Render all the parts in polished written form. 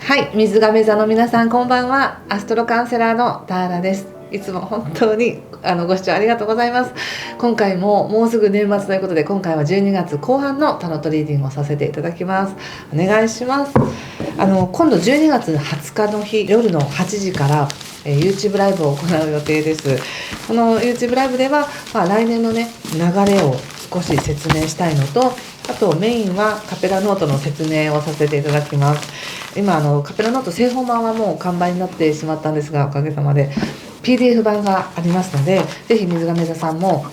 はい、水亀座の皆さんこんばんは。アストロカウンセラーのターラです。いつも本当にご視聴ありがとうございます。今回ももうすぐ年末ということで、今回は12月後半のタロットリーディングをさせていただきます。お願いします。今度12月20日の日夜の8時から、YouTube ライブを行う予定です。この YouTube ライブでは、来年のね流れを少し説明したいのと、あとメインはカペラノートの説明をさせていただきます。今カペラノート製本版はもう完売になってしまったんですが、おかげさまで PDF 版がありますので、ぜひ水亀座さんも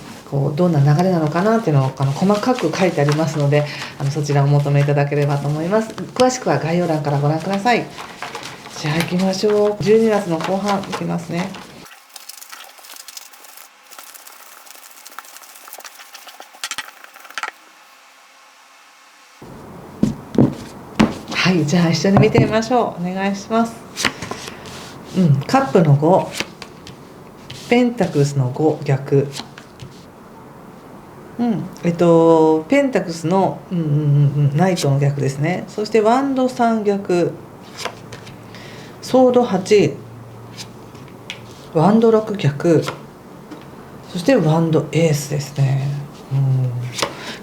どんな流れなのかなっていうのを細かく書いてありますので、そちらをお求めいただければと思います。詳しくは概要欄からご覧ください。じゃあ行きましょう。12月の後半いきますね。はい、じゃあ一緒に見てみましょう。お願いします。カップの5、ペンタクスの5逆、ペンタクスの、ナイトの逆ですね。そしてワンド3逆、ソード8、ワンド6逆、そしてワンドエースですね。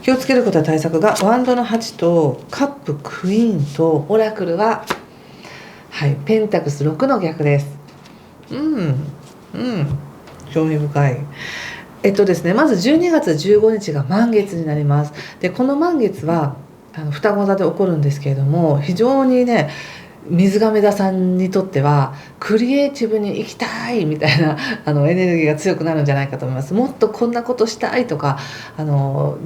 気をつけることは対策がワンドの8とカップクイーンとオラクルは、ペンタクス6の逆です。興味深い。ですね、まず12月15日が満月になります。でこの満月は双子座で起こるんですけれども、非常にね水亀座さんにとってはクリエイティブに生きたいみたいなエネルギーが強くなるんじゃないかと思います。もっとこんなことしたいとか、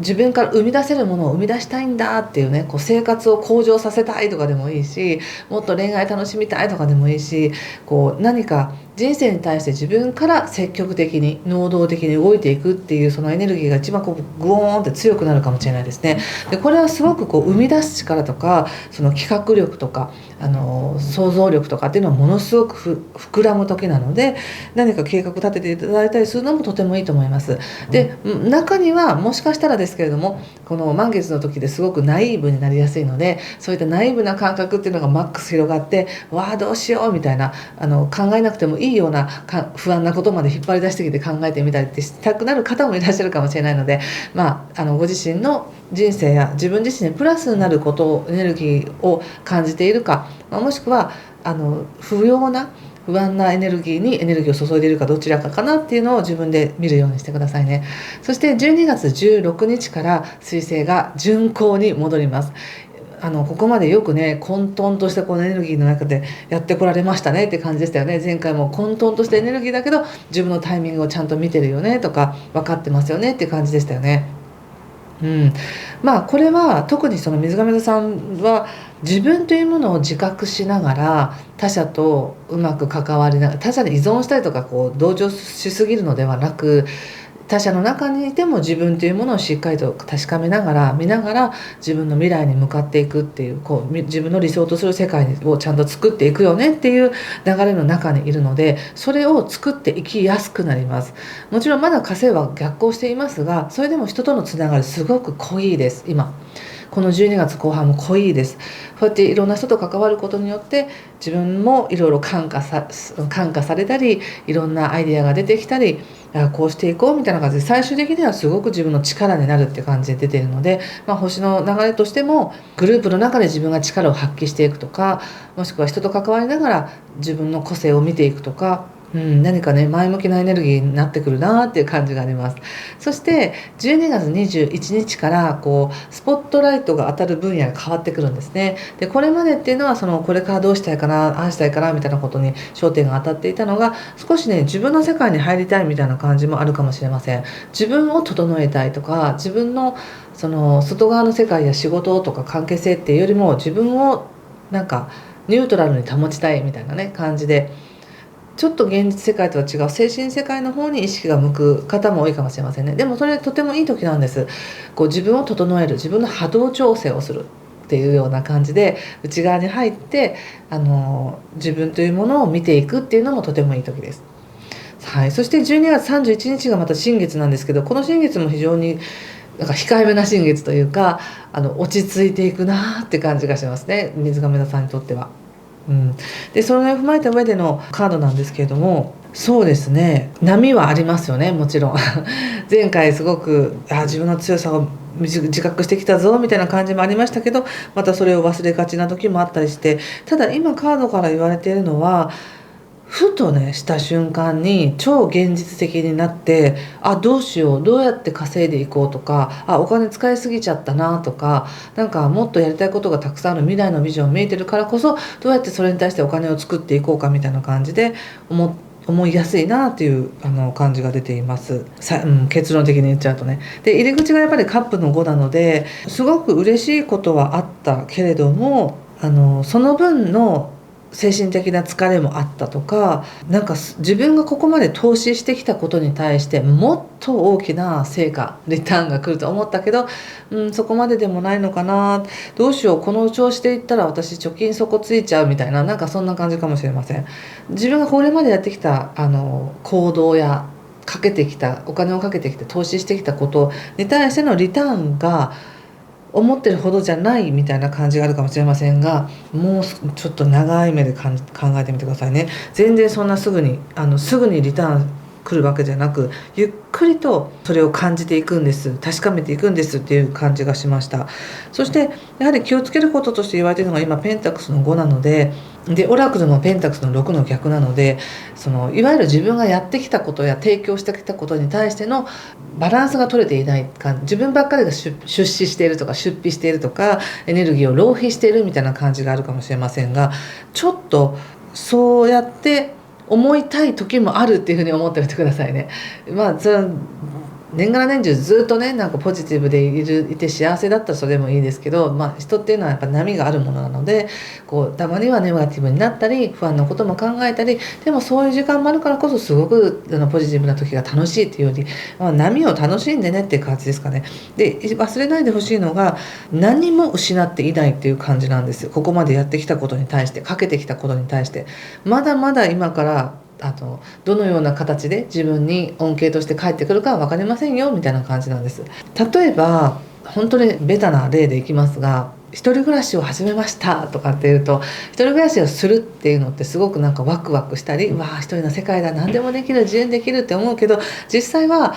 自分から生み出せるものを生み出したいんだっていうね、生活を向上させたいとかでもいいし、もっと恋愛楽しみたいとかでもいいし、何か人生に対して自分から積極的に能動的に動いていくっていう、そのエネルギーが一番グオーンって強くなるかもしれないですね。でこれはすごく生み出す力とか、その企画力とか想像力とかっていうのはものすごく膨らむ時なので、何か計画立てていただいたりするのもとてもいいと思います。で中にはもしかしたらですけれども、この満月の時ですごくナイーブになりやすいので、そういったナイーブな感覚っていうのがマックス広がって、わあどうしようみたいな、考えなくてもいいような不安なことまで引っ張り出してきて考えてみたりってしたくなる方もいらっしゃるかもしれないので、ご自身の人生や自分自身にプラスになることエネルギーを感じているか、もしくは不要な不安なエネルギーにエネルギーを注いでいるか、どちらかかなっていうのを自分で見るようにしてくださいね。そして12月16日から水星が順行に戻ります。ここまでよくね混沌としたこのエネルギーの中でやってこられましたねって感じでしたよね。前回も混沌としたエネルギーだけど自分のタイミングをちゃんと見てるよねとか分かってますよねっていう感じでしたよね。これは特にその水亀座さんは自分というものを自覚しながら他者とうまく関わりながら、他者に依存したりとか同情しすぎるのではなく、他者の中にいても自分というものをしっかりと確かめながら見ながら自分の未来に向かっていくっていう、自分の理想とする世界をちゃんと作っていくよねっていう流れの中にいるので、それを作っていきやすくなります。もちろんまだ火星は逆行していますが、それでも人とのつながりすごく濃いです。今この12月後半も濃いです。こうやっていろんな人と関わることによって自分もいろいろ感化されたり、いろんなアイデアが出てきたり、こうしていこうみたいな感じで最終的にはすごく自分の力になるっていう感じで出ているので、星の流れとしてもグループの中で自分が力を発揮していくとか、もしくは人と関わりながら自分の個性を見ていくとか、何かね前向きなエネルギーになってくるなっていう感じがあります。そして12月21日からスポットライトが当たる分野が変わってくるんですね。でこれまでっていうのはこれからどうしたいかな、ああしたいかなみたいなことに焦点が当たっていたのが、少しね自分の世界に入りたいみたいな感じもあるかもしれません。自分を整えたいとか、自分の外側の世界や仕事とか関係性っていうよりも自分をなんかニュートラルに保ちたいみたいなね感じで、ちょっと現実世界とは違う精神世界の方に意識が向く方も多いかもしれませんね。でもそれとてもいい時なんです。自分を整える、自分の波動調整をするっていうような感じで内側に入って自分というものを見ていくっていうのもとてもいい時です。そして12月31日がまた新月なんですけど、この新月も非常に控えめな新月というか落ち着いていくなって感じがしますね、水亀座さんにとっては。うん、でそれを踏まえた上でのカードなんですけれども、そうですね、波はありますよね、もちろん前回すごく自分の強さを自覚してきたぞみたいな感じもありましたけど、またそれを忘れがちな時もあったりして、ただ今カードから言われているのは、ふとねした瞬間に超現実的になって、どうしよう、どうやって稼いでいこうとか、お金使いすぎちゃったなとか、なんかもっとやりたいことがたくさんある、未来のビジョン見えてるからこそ、どうやってそれに対してお金を作っていこうかみたいな感じで思いやすいなっていう感じが出ています。結論的に言っちゃうとね。で入り口がやっぱりカップの5なので、すごく嬉しいことはあったけれども、その分の精神的な疲れもあったとか、なんか自分がここまで投資してきたことに対してもっと大きな成果リターンが来ると思ったけど、そこまででもないのかな、どうしよう、この調子でいったら私貯金底ついちゃうみたいな、なんかそんな感じかもしれません。自分がこれまでやってきた行動やかけてきたお金をかけてきて投資してきたことに対してのリターンが思ってるほどじゃないみたいな感じがあるかもしれませんが、もうちょっと長い目で考えてみてくださいね。全然そんなすぐにリターン来るわけじゃなく、ゆっくりとそれを感じていくんです、確かめていくんですっていう感じがしました。そしてやはり気をつけることとして言われているのが今ペンタクスの5なので、オラクルのペンタクスの6の逆なので、いわゆる自分がやってきたことや提供してきたことに対してのバランスが取れていない感じ、自分ばっかりが出資しているとか出費しているとかエネルギーを浪費しているみたいな感じがあるかもしれませんが、ちょっとそうやって思いたい時もあるっていうふうに思っておいてくださいね。それは年がら年中ずっとね、なんかポジティブでいて幸せだったらそれでもいいですけど、人っていうのはやっぱ波があるものなので、たまにはネガティブになったり不安なことも考えたり、でもそういう時間もあるからこそすごくポジティブな時が楽しいっていうより、波を楽しんでねっていう感じですかね。で忘れないでほしいのが、何も失っていないっていう感じなんですよ。ここまでやってきたことに対して、かけてきたことに対して、まだまだ今からどのような形で自分に恩恵として返ってくるかは分かりませんよみたいな感じなんです。例えば本当にベタな例でいきますが、一人暮らしを始めましたとかっていうと、一人暮らしをするっていうのってすごくなんかワクワクしたり、一人の世界だ、何でもできる、自由にできるって思うけど、実際は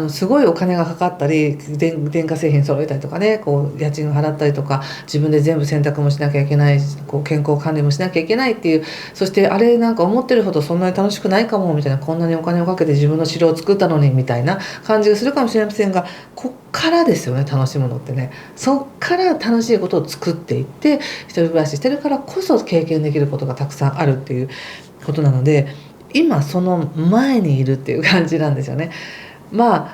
すごいお金がかかったり、電化製品揃えたりとかね、家賃を払ったりとか、自分で全部洗濯もしなきゃいけない、健康管理もしなきゃいけないっていう、そしてあれなんか思ってるほどそんなに楽しくないかもみたいな、こんなにお金をかけて自分の城を作ったのにみたいな感じがするかもしれませんが、こっからですよね、楽しむのってね。そっから楽しいことを作っていって、一人暮らししてるからこそ経験できることがたくさんあるっていうことなので、今その前にいるっていう感じなんですよね。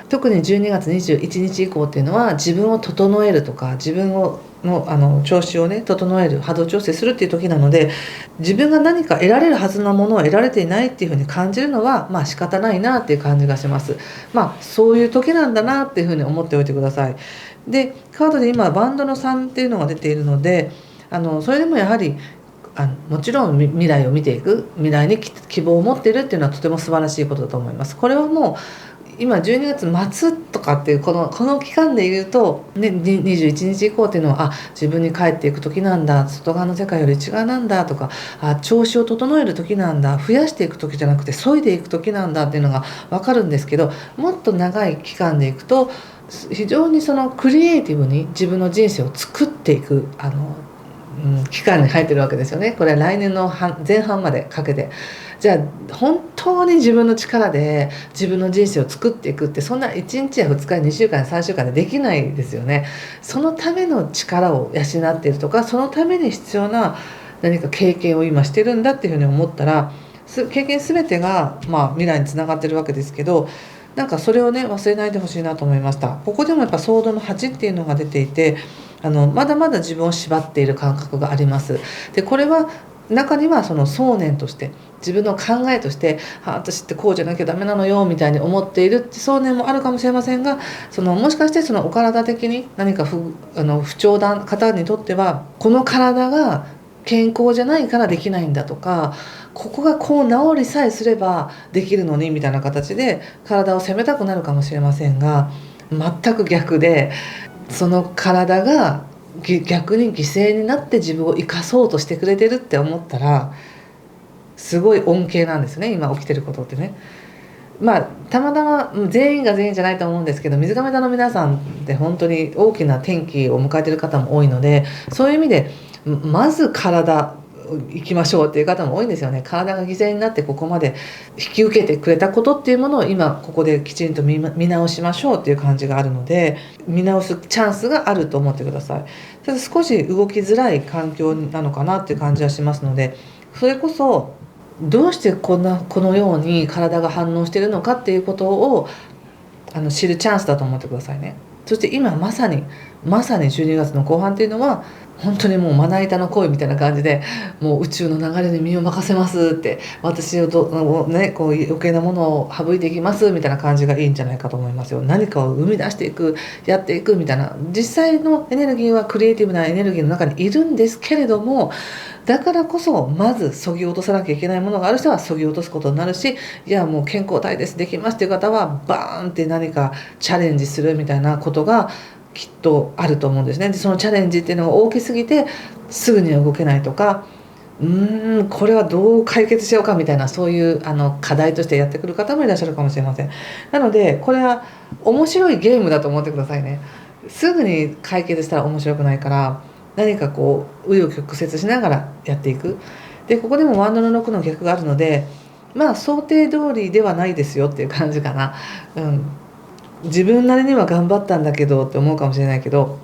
特に12月21日以降っていうのは、自分を整えるとか、自分の調子をね整える、波動調整するっていう時なので、自分が何か得られるはずのものを得られていないっていうふうに感じるのは仕方ないなっていう感じがします。そういう時なんだなっていうふうに思っておいてください。でカードで今バンドの3っていうのが出ているので、それでもやはりもちろん未来を見ていく、未来に希望を持っているっていうのはとても素晴らしいことだと思います。これはもう今12月末とかっていうこの期間で言うと、ね、21日以降っていうのは自分に帰っていく時なんだ、外側の世界より内側なんだとか、調子を整える時なんだ、増やしていく時じゃなくて削いでいく時なんだっていうのが分かるんですけど、もっと長い期間でいくと非常にそのクリエイティブに自分の人生を作っていく期間に入ってるわけですよね。これは来年の前半までかけて、じゃあ本当に自分の力で自分の人生を作っていくって、そんな1日や2日や2週間や3週間でできないですよね。そのための力を養っているとか、そのために必要な何か経験を今してるんだっていうふうに思ったら、経験全てが未来につながってるわけですけど、なんかそれをね忘れないでほしいなと思いました。ここでもやっぱソードの8っていうのが出ていて、まだまだ自分を縛っている感覚があります。でこれは中にはその想念として、自分の考えとして、私ってこうじゃなきゃダメなのよみたいに思っているって想念もあるかもしれませんが、もしかしてお体的に何か不調な方にとっては、この体が健康じゃないからできないんだとか、ここがこう治りさえすればできるのにみたいな形で体を責めたくなるかもしれませんが、全く逆で、その体が逆に犠牲になって自分を生かそうとしてくれてるって思ったらすごい恩恵なんですね、今起きてることってね。まあたまたま全員が全員じゃないと思うんですけど、水亀座の皆さんって本当に大きな転機を迎えている方も多いので、そういう意味でまず体行きましょうっていう方も多いんですよね。体が犠牲になってここまで引き受けてくれたことっていうものを今ここできちんと見直しましょうっていう感じがあるので、見直すチャンスがあると思ってください。ただ少し動きづらい環境なのかなっていう感じはしますので、それこそどうしてこのように体が反応しているのかっていうことを知るチャンスだと思ってくださいね。そして今まさに12月の後半っていうのは本当にもうまな板の恋みたいな感じで、もう宇宙の流れに身を任せますって、私をこう余計なものを省いていきますみたいな感じがいいんじゃないかと思いますよ。何かを生み出していく、やっていくみたいな、実際のエネルギーはクリエイティブなエネルギーの中にいるんですけれども、だからこそまず削ぎ落とさなきゃいけないものがある人は削ぎ落とすことになるし、いやもう健康体ですできますっていう方はバーンって何かチャレンジするみたいなことがきっとあると思うんですね。でそのチャレンジっていうのが大きすぎてすぐには動けないとか、これはどう解決しようかみたいな、そういう課題としてやってくる方もいらっしゃるかもしれません。なのでこれは面白いゲームだと思ってくださいね。すぐに解決したら面白くないから、何かこう紆余曲折しながらやっていく。でここでもワンドの6の逆があるので、まあ想定通りではないですよっていう感じかな。自分なりには頑張ったんだけどって思うかもしれないけど、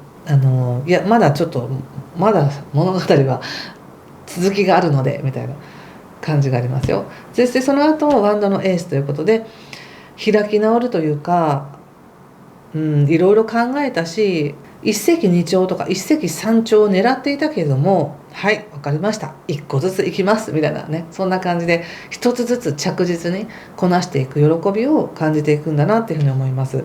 いやまだちょっとまだ物語は続きがあるのでみたいな感じがありますよ。そしてその後ワンドのエースということで開き直るというか、いろいろ考えたし、一石二鳥とか一石三鳥を狙っていたけれども、はい分かりました、一個ずつ行きますみたいなね、そんな感じで一つずつ着実にこなしていく喜びを感じていくんだなっていうふうに思います。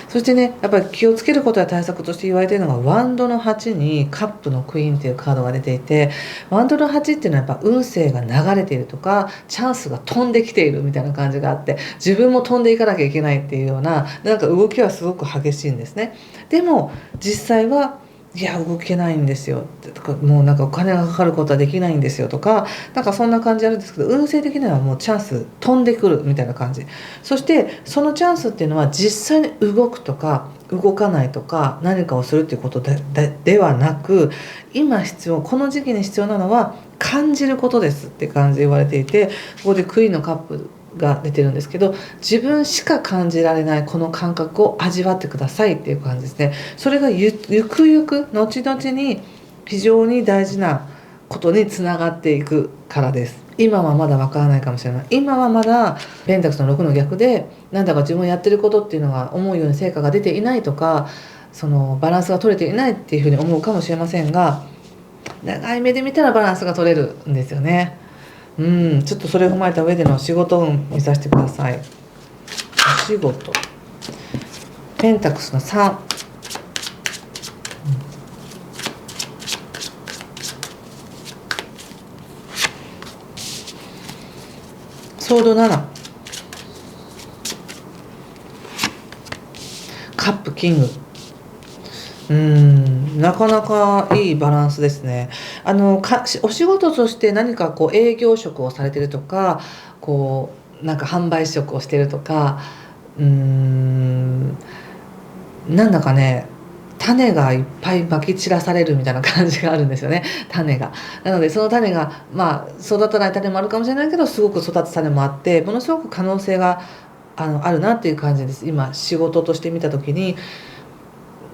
そしてね、やっぱり気をつけることや対策として言われているのがワンドの8にカップのクイーンっていうカードが出ていて、ワンドの8っていうのはやっぱ運勢が流れているとかチャンスが飛んできているみたいな感じがあって、自分も飛んでいかなきゃいけないっていうような、なんか動きはすごく激しいんですね。でも実際はいや動けないんですよとか、もうなんかお金がかかることはできないんですよとか、なんかそんな感じあるんですけど、運勢的にはもうチャンス飛んでくるみたいな感じ。そしてそのチャンスっていうのは実際に動くとか動かないとか何かをするっていうことではなく、今この時期に必要なのは感じることですって感じで言われていて、ここでクイーンのカップが出てるんですけど、自分しか感じられないこの感覚を味わってくださいっていう感じですね。それがゆくゆく後々に非常に大事なことにつながっていくからです。今はまだわからないかもしれない。今はまだペンタクスの6の逆でなんだか自分やってることっていうのが思うように成果が出ていないとか、そのバランスが取れていないっていうふうに思うかもしれませんが、長い目で見たらバランスが取れるんですよね。ちょっとそれを踏まえた上での仕事運見させてください。お仕事ペンタクスの3、ソード7、カップキング。なかなかいいバランスですね。お仕事として何かこう営業職をされてるとか、こうなんか販売職をしてるとか、なんだかね、種がいっぱいまき散らされるみたいな感じがあるんですよね、種が。なのでその種が育たない種もあるかもしれないけど、すごく育つ種もあって、ものすごく可能性があるなっていう感じです。今仕事として見た時に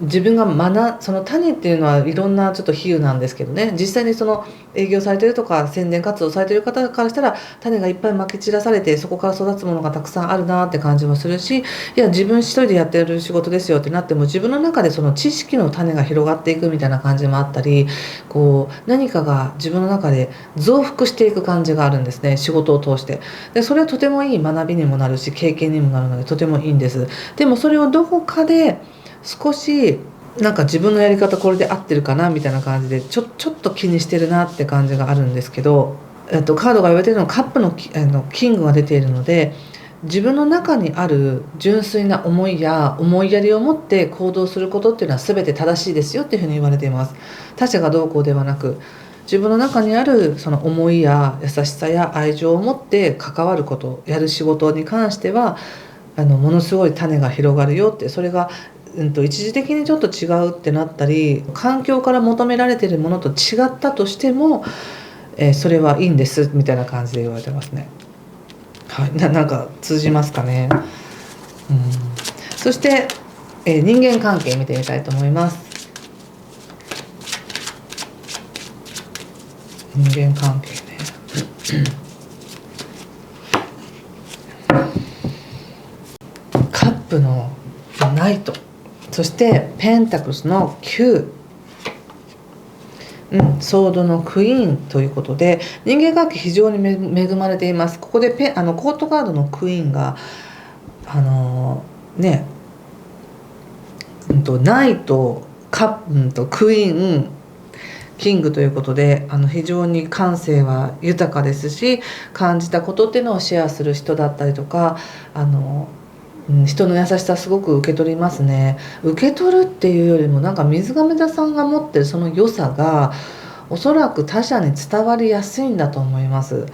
自分がその種っていうのはいろんなちょっと比喩なんですけどね、実際にその営業されてるとか宣伝活動されてる方からしたら種がいっぱいまき散らされて、そこから育つものがたくさんあるなって感じもするし、いや自分一人でやってる仕事ですよってなっても、自分の中でその知識の種が広がっていくみたいな感じもあったり、こう何かが自分の中で増幅していく感じがあるんですね、仕事を通して。でそれはとてもいい学びにもなるし経験にもなるのでとてもいいんです。でもそれをどこかで少しなんか自分のやり方これで合ってるかなみたいな感じでちょっと気にしてるなって感じがあるんですけど、カードが言われてるのはカップのキングが出ているので、自分の中にある純粋な思いや思いやりを持って行動することっていうのは全て正しいですよっていうふうに言われています。他者がどうこうではなく、自分の中にあるその思いや優しさや愛情を持って関わること、やる仕事に関してはものすごい種が広がるよって、それが一時的にちょっと違うってなったり、環境から求められているものと違ったとしても、それはいいんですみたいな感じで言われてますね。はい、なんか通じますかね。そして、人間関係見てみたいと思います。人間関係ね。カップのナイト、そしてペンタクルスの9、ソードのクイーンということで、人間関係非常に恵まれています。ここでコートカードのクイーンがナイト、クイーン、キングということで、非常に感性は豊かですし、感じたことっていうのをシェアする人だったりとか、人の優しさすごく受け取りますね。受け取るっていうよりも、なんか水亀座さんが持ってるその良さがおそらく他者に伝わりやすいんだと思います。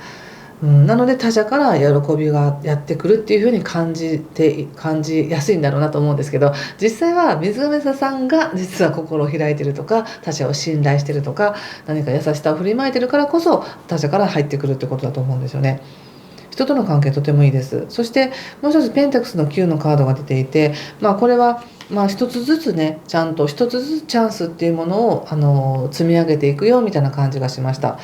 なので他者から喜びがやってくるっていう風に感じやすいんだろうなと思うんですけど、実際は水亀座さんが実は心を開いてるとか、他者を信頼してるとか、何か優しさを振りまいてるからこそ他者から入ってくるってことだと思うんですよね。人との関係とてもいいです。そしてもう一つペンタクスの9のカードが出ていて、これは一つずつね、ちゃんと一つずつチャンスっていうものを積み上げていくよみたいな感じがしました。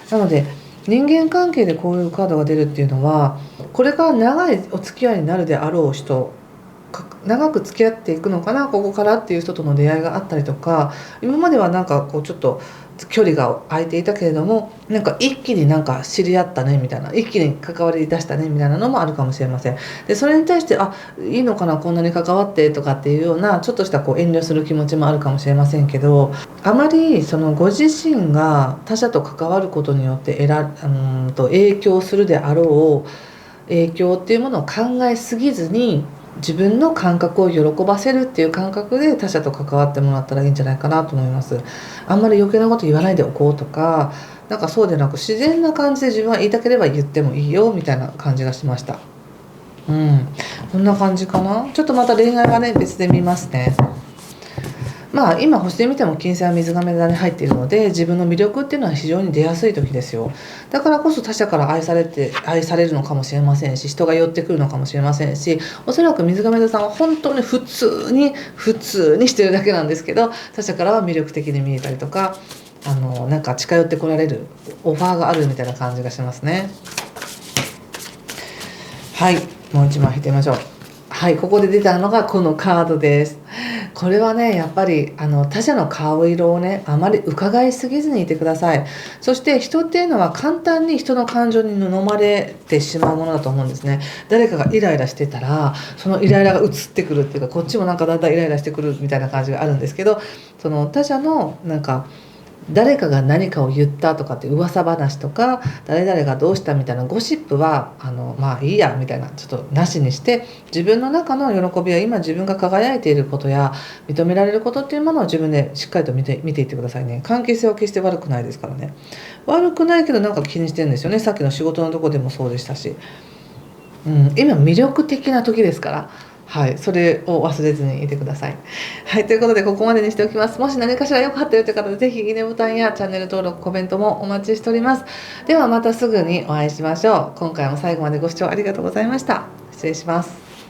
なので人間関係でこういうカードが出るっていうのは、これから長いお付き合いになるであろう人、長く付き合っていくのかなここからっていう人との出会いがあったりとか、今まではなんかこうちょっと距離が空いていたけれども、なんか一気になんか知り合ったねみたいな、一気に関わり出したねみたいなのもあるかもしれません。でそれに対していいのかなこんなに関わってとかっていうようなちょっとしたこう遠慮する気持ちもあるかもしれませんけど、あまりそのご自身が他者と関わることによって影響するであろう影響っていうものを考えすぎずに、自分の感覚を喜ばせるっていう感覚で他者と関わってもらったらいいんじゃないかなと思います。あんまり余計なこと言わないでおこうとか、なんかそうでなく自然な感じで自分は言いたければ言ってもいいよみたいな感じがしました。こんな感じかな。ちょっとまた恋愛はね別で見ますね。今星で見ても金星は水亀座に入っているので、自分の魅力っていうのは非常に出やすい時ですよ。だからこそ他者から愛されるのかもしれませんし、人が寄ってくるのかもしれませんし、おそらく水亀座さんは本当に普通にしてるだけなんですけど、他者からは魅力的に見えたりとか、なんか近寄ってこられるオファーがあるみたいな感じがしますね。はい、もう一枚引いてみましょう。はい、ここで出たのがこのカードです。これはね、やっぱり他者の顔色をねあまり伺いすぎずにいてください。そして人っていうのは簡単に人の感情に飲まれてしまうものだと思うんですね。誰かがイライラしてたらそのイライラが移ってくるっていうか、こっちもなんかだんだんイライラしてくるみたいな感じがあるんですけど、その他者のなんか誰かが何かを言ったとかって噂話とか、誰々がどうしたみたいなゴシップはいいやみたいな、ちょっとなしにして、自分の中の喜びは今自分が輝いていることや認められることっていうものを自分でしっかりと見ていってくださいね。関係性は決して悪くないですからね。悪くないけどなんか気にしてるんですよね。さっきの仕事のとこでもそうでしたし、今魅力的な時ですから、はい、それを忘れずにいてください。はい、ということでここまでにしておきます。もし何かしら良かったよという方で、ぜひいいねボタンやチャンネル登録、コメントもお待ちしております。ではまたすぐにお会いしましょう。今回も最後までご視聴ありがとうございました。失礼します。